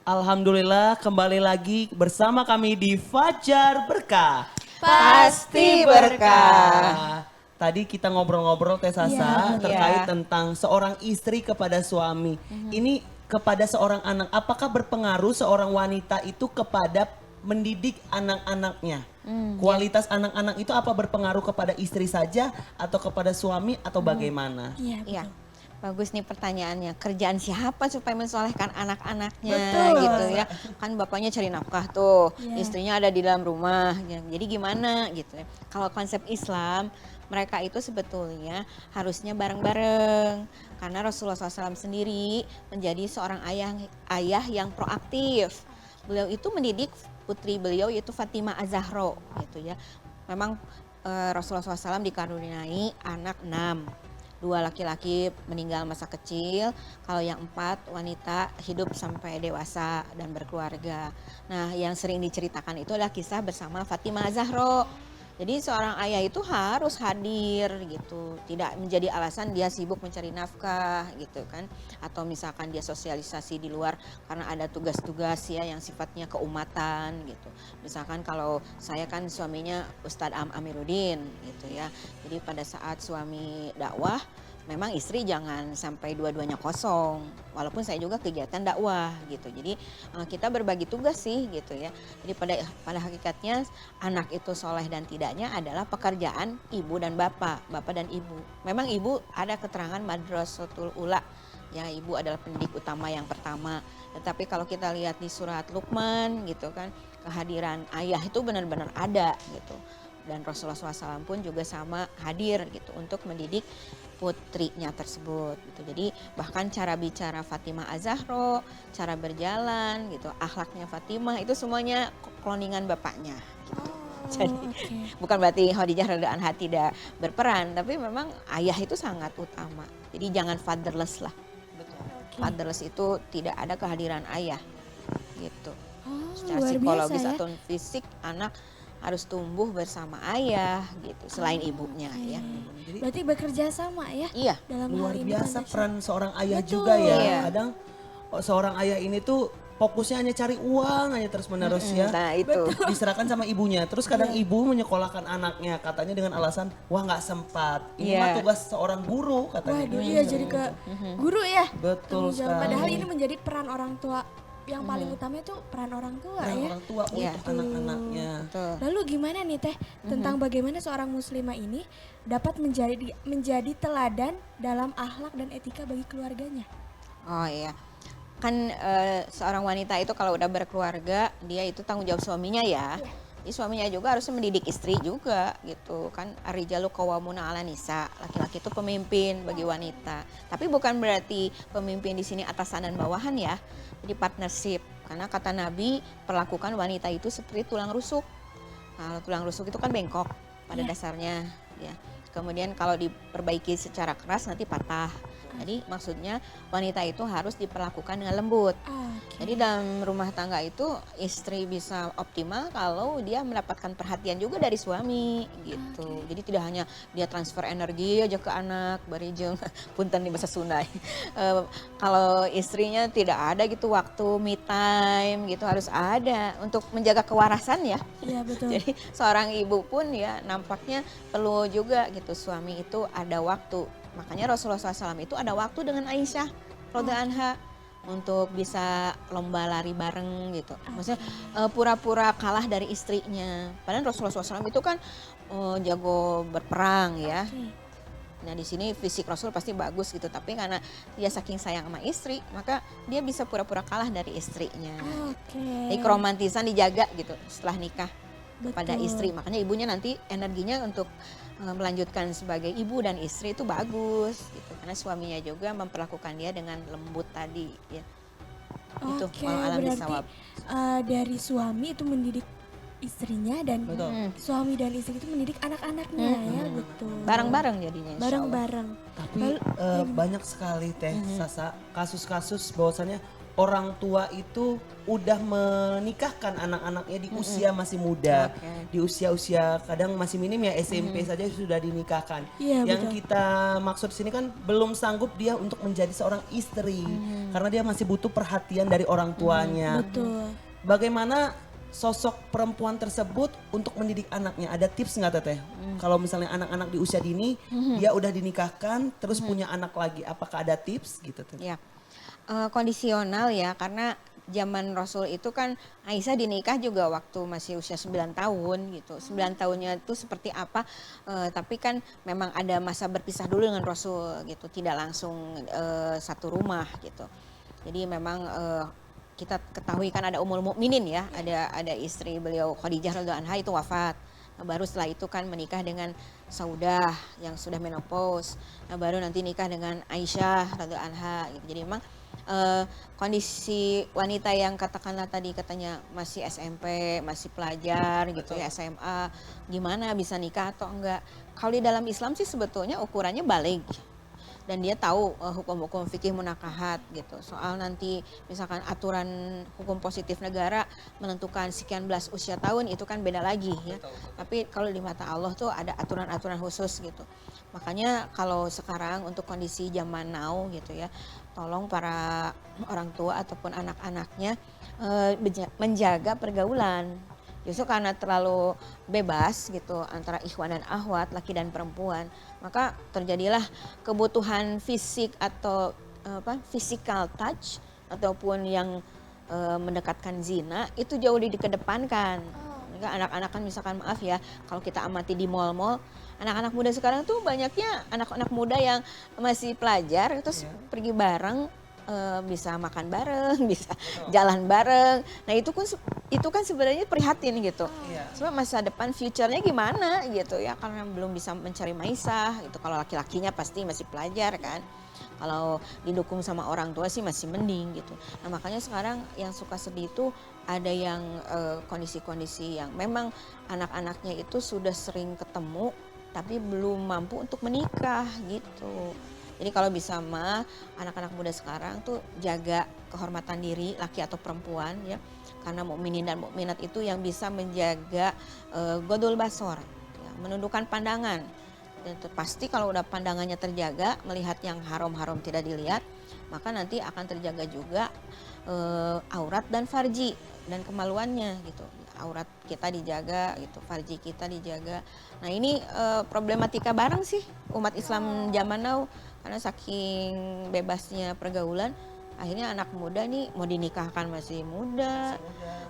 Alhamdulillah kembali lagi bersama kami di Fajar Berkah. Pasti berkah. Tadi kita ngobrol-ngobrol Teh Sasa terkait Iya. tentang seorang istri kepada suami. Ini kepada seorang anak, apakah berpengaruh seorang wanita itu kepada mendidik anak-anaknya? Kualitas anak-anak itu apa berpengaruh kepada istri saja atau kepada suami atau bagaimana? Iya, Iya. betul. Bagus nih pertanyaannya. Kerjaan siapa supaya mensolehkan anak-anaknya Betul. gitu ya. Kan bapaknya cari nafkah tuh, Iya. istrinya ada di dalam rumah. Jadi gimana gitu ya. Kalau konsep Islam, mereka itu sebetulnya harusnya bareng-bareng. Karena Rasulullah SAW sendiri menjadi seorang ayah yang proaktif. Beliau itu mendidik putri beliau yaitu Fatimah Az-Zahra gitu ya. Memang Rasulullah SAW dikaruniai anak 6. 2 laki-laki meninggal masa kecil, kalau yang 4 wanita hidup sampai dewasa dan berkeluarga. Nah, yang sering diceritakan itu adalah kisah bersama Fatimah Zahra. Jadi seorang ayah itu harus hadir gitu, tidak menjadi alasan dia sibuk mencari nafkah gitu kan, atau misalkan dia sosialisasi di luar karena ada tugas-tugas ya yang sifatnya keumatan gitu. Misalkan kalau saya kan suaminya Ustadz Amiruddin gitu ya, jadi pada saat suami dakwah memang istri jangan sampai dua-duanya kosong. Walaupun saya juga kegiatan dakwah gitu. Jadi kita berbagi tugas sih gitu ya. Jadi pada hakikatnya anak itu soleh dan tidaknya adalah pekerjaan ibu dan bapak dan ibu. Memang ibu ada keterangan Madrasatul Ula. Ya, ibu adalah pendidik utama yang pertama. Tetapi kalau kita lihat di surat Luqman gitu kan, kehadiran ayah itu benar-benar ada gitu. Dan Rasulullah SAW pun juga sama hadir gitu untuk mendidik putrinya tersebut gitu. Jadi bahkan cara bicara Fatimah Az-Zahra, cara berjalan gitu, akhlaknya Fatimah itu semuanya kloningan bapaknya gitu. Jadi bukan berarti Khadijah radhiyallahu anha tidak berperan, tapi memang ayah itu sangat utama. Jadi jangan fatherless lah. Fatherless itu tidak ada kehadiran ayah gitu. Secara luar psikologis biasa ya. atau fisik anak harus tumbuh bersama ayah gitu selain ibunya ya. Jadi Berarti bekerja sama ya Iya. dalam luar hal ini biasa konteksnya. peran seorang ayah Betul. juga ya. Iya. Kadang seorang ayah ini tuh fokusnya hanya cari uang aja terus menerus ya. Nah itu. Diserahkan sama ibunya. Terus kadang ibu menyekolahkan anaknya katanya dengan alasan wah nggak sempat. Ini mah Iya. tugas seorang guru katanya. Waduh, gitu. iya jadi ke guru ya. Betul Tanggung jawab. sekali. Padahal ini menjadi peran orang tua yang paling utama itu peran orang tua Peran ya. orang tua Iya. untuk anak-anaknya. Betul. Lalu gimana nih Teh tentang bagaimana seorang muslimah ini dapat menjadi teladan dalam akhlak dan etika bagi keluarganya? Oh iya. Kan seorang wanita itu kalau udah berkeluarga dia itu tanggung jawab suaminya ya. Jadi suaminya juga harus mendidik istri juga gitu kan. Ar-rijalu qawwamuna 'alan nisa. Laki-laki itu pemimpin bagi wanita. Tapi bukan berarti pemimpin di sini atasan dan bawahan ya. Jadi partnership. Karena kata Nabi perlakukan wanita itu seperti tulang rusuk. Kalau tulang rusuk itu kan bengkok pada dasarnya ya. Kemudian kalau diperbaiki secara keras nanti patah. Jadi maksudnya wanita itu harus diperlakukan dengan lembut. Jadi dalam rumah tangga itu istri bisa optimal kalau dia mendapatkan perhatian juga dari suami gitu. Jadi tidak hanya dia transfer energi aja ke anak, barijeng punten di bahasa Sunda. Kalau istrinya tidak ada gitu waktu me time gitu harus ada untuk menjaga kewarasan ya. Iya betul. Jadi seorang ibu pun ya nampaknya perlu juga gitu suami itu ada waktu. Makanya Rasulullah SAW itu ada waktu dengan Aisyah radhiyallahu anha untuk bisa lomba lari bareng gitu. Maksudnya pura-pura kalah dari istrinya. Padahal Rasulullah SAW itu kan jago berperang ya. Nah di sini fisik Rasul pasti bagus gitu. Tapi karena dia saking sayang sama istri, maka dia bisa pura-pura kalah dari istrinya. Jadi keromantisan dijaga gitu setelah nikah kepada istri. Makanya ibunya nanti energinya untuk melanjutkan sebagai ibu dan istri itu bagus gitu. Karena suaminya juga memperlakukan dia dengan lembut tadi ya. Itu alam berarti bisawab. dari suami itu mendidik istrinya dan Betul. suami dan istri itu mendidik anak-anaknya ya betul. Bareng-bareng jadinya insya Allah. Bareng-bareng. Tapi banyak sekali Teh Sasa kasus-kasus bahwasannya orang tua itu udah menikahkan anak-anaknya di usia masih muda, Oke. di usia-usia kadang masih minim ya SMP saja sudah dinikahkan. Iya, Yang betul. kita maksud sini kan belum sanggup dia untuk menjadi seorang istri karena dia masih butuh perhatian dari orang tuanya. Betul. Bagaimana sosok perempuan tersebut untuk mendidik anaknya? Ada tips nggak Teteh? Kalau misalnya anak-anak di usia dini dia udah dinikahkan terus punya anak lagi, apakah ada tips gitu Teteh? Ya, kondisional ya, karena zaman Rasul itu kan Aisyah dinikah juga waktu masih usia 9 tahun gitu. 9 tahunnya itu seperti apa, tapi kan memang ada masa berpisah dulu dengan Rasul gitu, tidak langsung satu rumah gitu. Jadi memang kita ketahui kan ada Ummul Mukminin ya, ada istri beliau Khadijah radhiyallahu anha itu wafat. Nah, baru setelah itu kan menikah dengan Saudah yang sudah menopause. Nah, baru nanti nikah dengan Aisyah radhiyallahu anha gitu. Jadi memang kondisi wanita yang katakanlah tadi katanya masih SMP, masih pelajar gitu ya, SMA, gimana bisa nikah atau enggak. Kalau di dalam Islam sih sebetulnya ukurannya baligh. Dan dia tahu hukum-hukum fikih munakahat gitu. Soal nanti misalkan aturan hukum positif negara menentukan sekian belas usia tahun itu kan beda lagi ya. Tapi kalau di mata Allah tuh ada aturan-aturan khusus gitu. Makanya kalau sekarang untuk kondisi zaman now gitu ya, tolong para orang tua ataupun anak-anaknya menjaga pergaulan. Justru karena terlalu bebas gitu antara ikhwan dan akhwat, laki dan perempuan, maka terjadilah kebutuhan fisik atau physical touch ataupun yang mendekatkan zina itu jauh dikedepankan. Maka anak-anak kan misalkan maaf ya, kalau kita amati di mall-mall, anak-anak muda sekarang tuh banyaknya anak-anak muda yang masih pelajar terus pergi bareng, bisa makan bareng, bisa jalan bareng. Nah itu kan sebenarnya prihatin gitu. Cuma masa depan future-nya gimana gitu ya, karena belum bisa mencari maisah gitu. Kalau laki-lakinya pasti masih pelajar kan. Kalau didukung sama orang tua sih masih mending gitu. Nah makanya sekarang yang suka sedih itu ada yang kondisi-kondisi yang memang anak-anaknya itu sudah sering ketemu tapi belum mampu untuk menikah gitu. Jadi kalau bisa mah anak-anak muda sekarang tuh jaga kehormatan diri laki atau perempuan ya. Karena mukminin dan mukminat itu yang bisa menjaga godul basor, ya, menundukkan pandangan. Dan pasti kalau udah pandangannya terjaga, melihat yang haram-haram tidak dilihat, maka nanti akan terjaga juga aurat dan farji dan kemaluannya gitu. Aurat kita dijaga gitu, farji kita dijaga. Nah ini problematika bareng sih umat Islam zaman now, karena saking bebasnya pergaulan, akhirnya anak muda nih mau dinikahkan masih muda,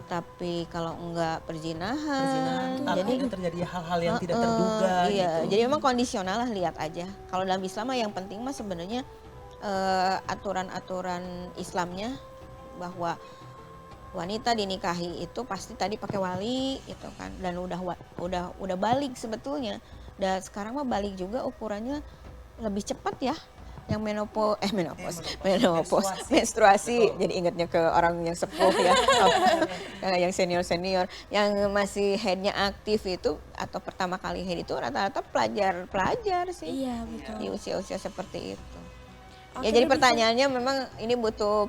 tapi kalau enggak perzinahan. Jadi Jadi terjadi hal-hal yang tidak terduga iya, gitu. jadi memang kondisional lah, lihat aja. Kalau dalam Islam mah yang penting mah sebenarnya aturan-aturan Islamnya bahwa wanita dinikahi itu pasti tadi pakai wali gitu kan, dan udah balik sebetulnya. Dan sekarang mah balik juga ukurannya lebih cepat ya. Yang menstruasi. Jadi ingatnya ke orang yang sepuh ya, yang senior, yang masih headnya aktif itu atau pertama kali head itu rata-rata pelajar sih. Iya, betul. Di usia-usia seperti itu. Oke, Ya jadi lebih ke- pertanyaannya memang ini butuh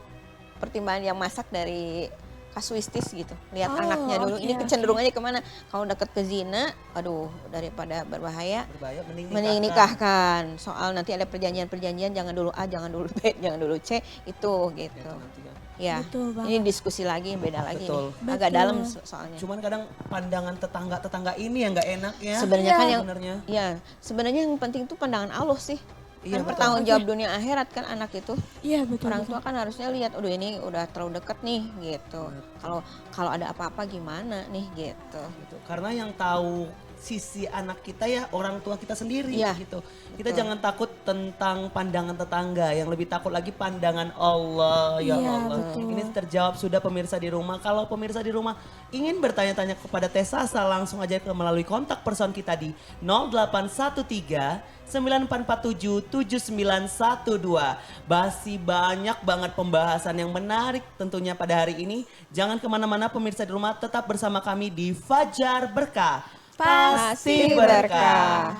pertimbangan yang masak dari kasuistis gitu. Lihat Oh, anaknya dulu. oke, Ini kecenderungannya kemana? Kalau deket ke zina, aduh daripada berbahaya, Berbahaya mending nikahkan. Soal nanti ada perjanjian-perjanjian, jangan dulu A, jangan dulu B, jangan dulu C, itu gitu. Ya, Betul banget. ini diskusi lagi, beda lagi Betul. nih. Agak Betul. dalam soalnya. Cuman kadang pandangan tetangga-tetangga ini yang nggak enak ya. Sebenarnya kan yang sebenarnya. ya, sebenarnya yang penting itu pandangan Allah sih. Iya, Kan betul. bertanggung jawab dunia akhirat kan anak itu. Iya, betul. Orang betul. tua kan harusnya lihat, udah ini udah terlalu deket nih gitu. Kalau ada apa-apa gimana nih gitu. Gitu. Karena yang tahu sisi anak kita ya orang tua kita sendiri Iya, gitu. Kita jangan takut tentang pandangan tetangga, yang lebih takut lagi pandangan Allah ya Iya, Allah. betul. Ini terjawab sudah pemirsa di rumah. Kalau pemirsa di rumah ingin bertanya-tanya kepada Teh Sasa, langsung aja melalui kontak person kita di 0813 9447 7912. Masih banyak banget pembahasan yang menarik tentunya pada hari ini. Jangan kemana-mana pemirsa di rumah, tetap bersama kami di Fajar Berkah. Pasti berkah.